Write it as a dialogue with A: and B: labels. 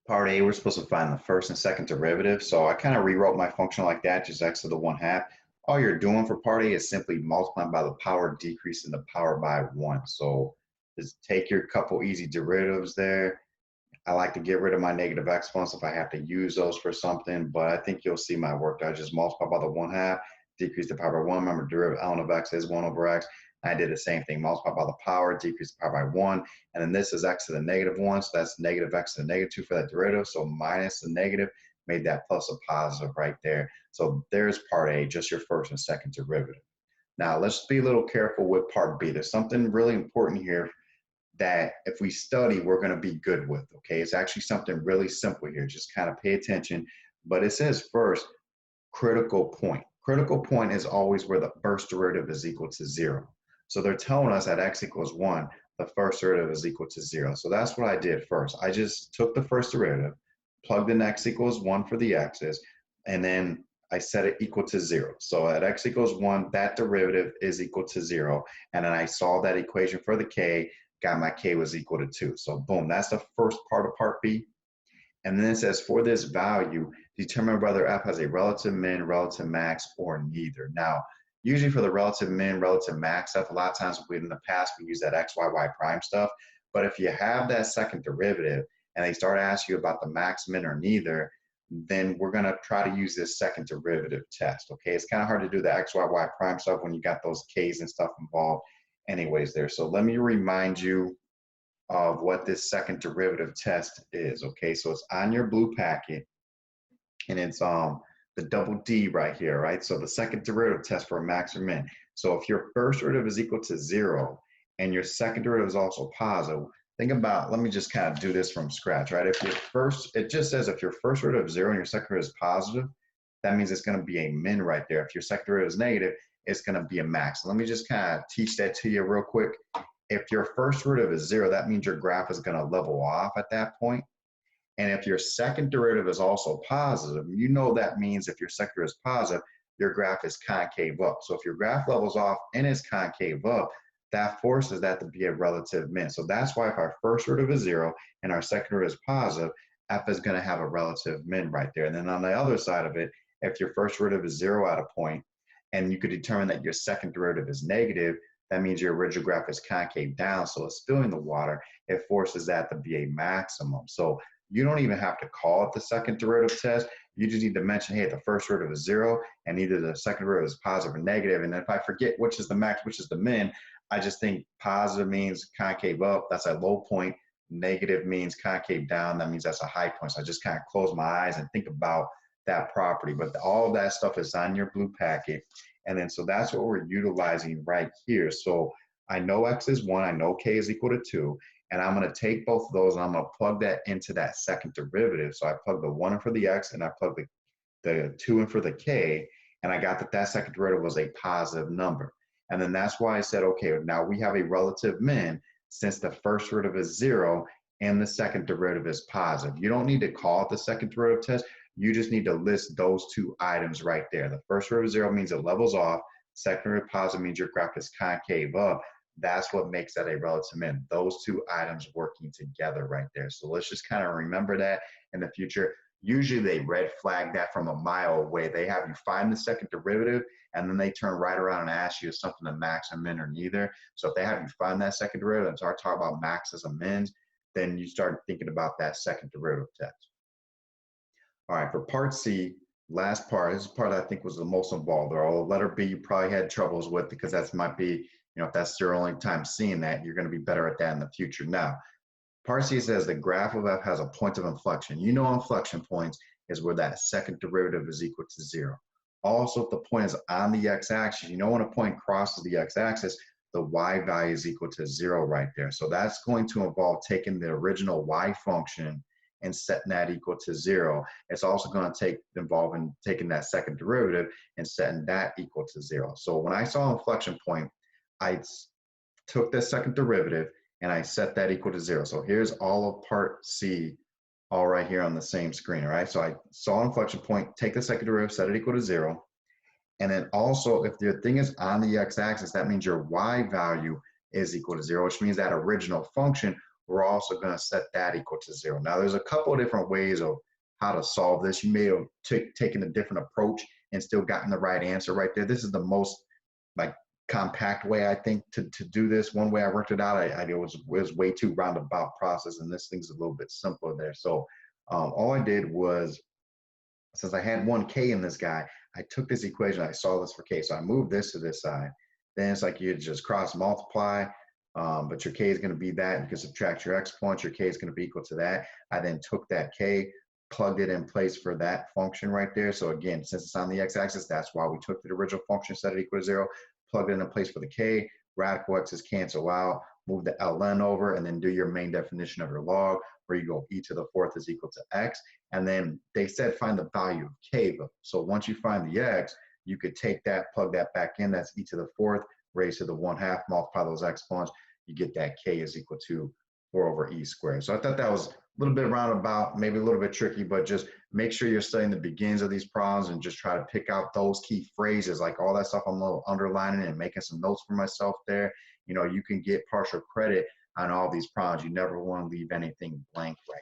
A: Part A, we're supposed to find the first and second derivative. So I kind of rewrote my function like that, just x to the 1/2. All you're doing for part A is simply multiplying by the power, decreasing the power by 1. So just take your couple easy derivatives there. I like to get rid of my negative exponents if I have to use those for something, but I think you'll see my work. I just multiply by the 1/2, decrease the power by 1. Remember, derivative ln of x is 1 over x. I did the same thing, multiply by the power, decrease the power by 1. And then this is x to the -1, so that's negative x to the -2 for that derivative. So minus the negative made that plus a positive right there. So there's part A, just your first and second derivative. Now let's be a little careful with part B. There's something really important here that if we study, we're going to be good with, okay? It's actually something really simple here. Just kind of pay attention. But it says first, critical point. Critical point is always where the first derivative is equal to 0. So they're telling us at x equals 1, the first derivative is equal to 0. So that's what I did first. I just took the first derivative, plugged in x equals 1 for the x's, and then I set it equal to 0. So at x equals 1, that derivative is equal to 0. And then I solved that equation for the k, got my k was equal to 2. So boom, that's the first part of part B. And then it says for this value, determine whether f has a relative min, relative max, or neither. Now, usually for the relative min, relative max stuff, a lot of times in the past we use that x, y, y prime stuff. But if you have that second derivative and they start asking you about the max, min, or neither, then we're going to try to use this second derivative test. Okay, it's kind of hard to do the x, y, y prime stuff when you got those k's and stuff involved anyways there. So let me remind you of what this second derivative test is. Okay, so it's on your blue packet, and it's the double D right here, right? So the second derivative test for a max or min. So if your first derivative is equal to 0 and your second derivative is also positive, think about, let me just kind of do this from scratch, right? If your first, it just says if your first derivative is 0 and your second derivative is positive, that means it's going to be a min right there. If your second derivative is negative, it's going to be a max. Let me just kind of teach that to you real quick. If your first derivative is 0, that means your graph is going to level off at that point. And if your second derivative is also positive, you know that means if your second derivative is positive, your graph is concave up. So if your graph levels off and is concave up, that forces that to be a relative min. So that's why if our first derivative is 0 and our second derivative is positive, f is going to have a relative min right there. And then on the other side of it, if your first derivative is 0 at a point, and you could determine that your second derivative is negative, that means your original graph is concave down, so it's spilling the water. It forces that to be a maximum. So you don't even have to call it the second derivative test. You just need to mention, hey, the first derivative is 0, and either the second derivative is positive or negative. And if I forget which is the max, which is the min, I just think positive means concave up, that's a low point. Negative means concave down, that means that's a high point. So I just kind of close my eyes and think about that property. But all of that stuff is on your blue packet. And then so that's what we're utilizing right here. So I know x is 1, I know k is equal to 2, and I'm going to take both of those and I'm going to plug that into that second derivative. So I plug the 1 in for the x and I plug the 2 in for the k, and I got that that second derivative was a positive number. And then that's why I said, okay, now we have a relative min since the first derivative is 0 and the second derivative is positive. You don't need to call it the second derivative test. You just need to list those two items right there. The first derivative 0 means it levels off. Second derivative positive means your graph is concave up. That's what makes that a relative min. Those two items working together right there. So let's just kind of remember that in the future. Usually they red flag that from a mile away. They have you find the second derivative, and then they turn right around and ask you if something a max, a min, or neither. So if they have you find that second derivative and start talking about maxes and mins, then you start thinking about that second derivative test. All right, for part C, last part, this is the part I think was the most involved. Or letter B, you probably had troubles with because that might be, if that's your only time seeing that, you're going to be better at that in the future. Now, part C says the graph of f has a point of inflection. You know inflection points is where that second derivative is equal to 0. Also, if the point is on the x-axis, you know when a point crosses the x-axis, the y value is equal to 0 right there. So that's going to involve taking the original y function and setting that equal to 0. It's also going to involve in taking that second derivative and setting that equal to 0. So when I saw inflection point, I took the second derivative and I set that equal to 0. So here's all of part C, all right here on the same screen, all right? So I saw inflection point, take the second derivative, set it equal to 0. And then also, if the thing is on the x-axis, that means your y value is equal to 0, which means that original function we're also going to set that equal to 0. Now, there's a couple of different ways of how to solve this. You may have taken a different approach and still gotten the right answer right there. This is the most like compact way, I think, to do this. One way I worked it out, it was way too roundabout process, and this thing's a little bit simpler there. So all I did was, since I had 1k in this guy, I took this equation, I saw this for k, so I moved this to this side. Then it's like you just cross multiply, but your k is going to be that. You can subtract your exponent, your k is going to be equal to that. I then took that k, plugged it in place for that function right there. So again, since it's on the x-axis, that's why we took the original function, set it equal to 0, plugged it in place for the k, radical x's cancel out, move the ln over, and then do your main definition of your log, where you go e to the 4th is equal to x. And then they said find the value of k. So once you find the x, you could take that, plug that back in, that's e to the 4th, raised to the 1/2, multiply those exponents, you get that k is equal to 4 over e squared. So I thought that was a little bit roundabout, maybe a little bit tricky, but just make sure you're studying the beginnings of these problems and just try to pick out those key phrases, like all that stuff I'm a little underlining and making some notes for myself there. You know, you can get partial credit on all these problems. You never want to leave anything blank right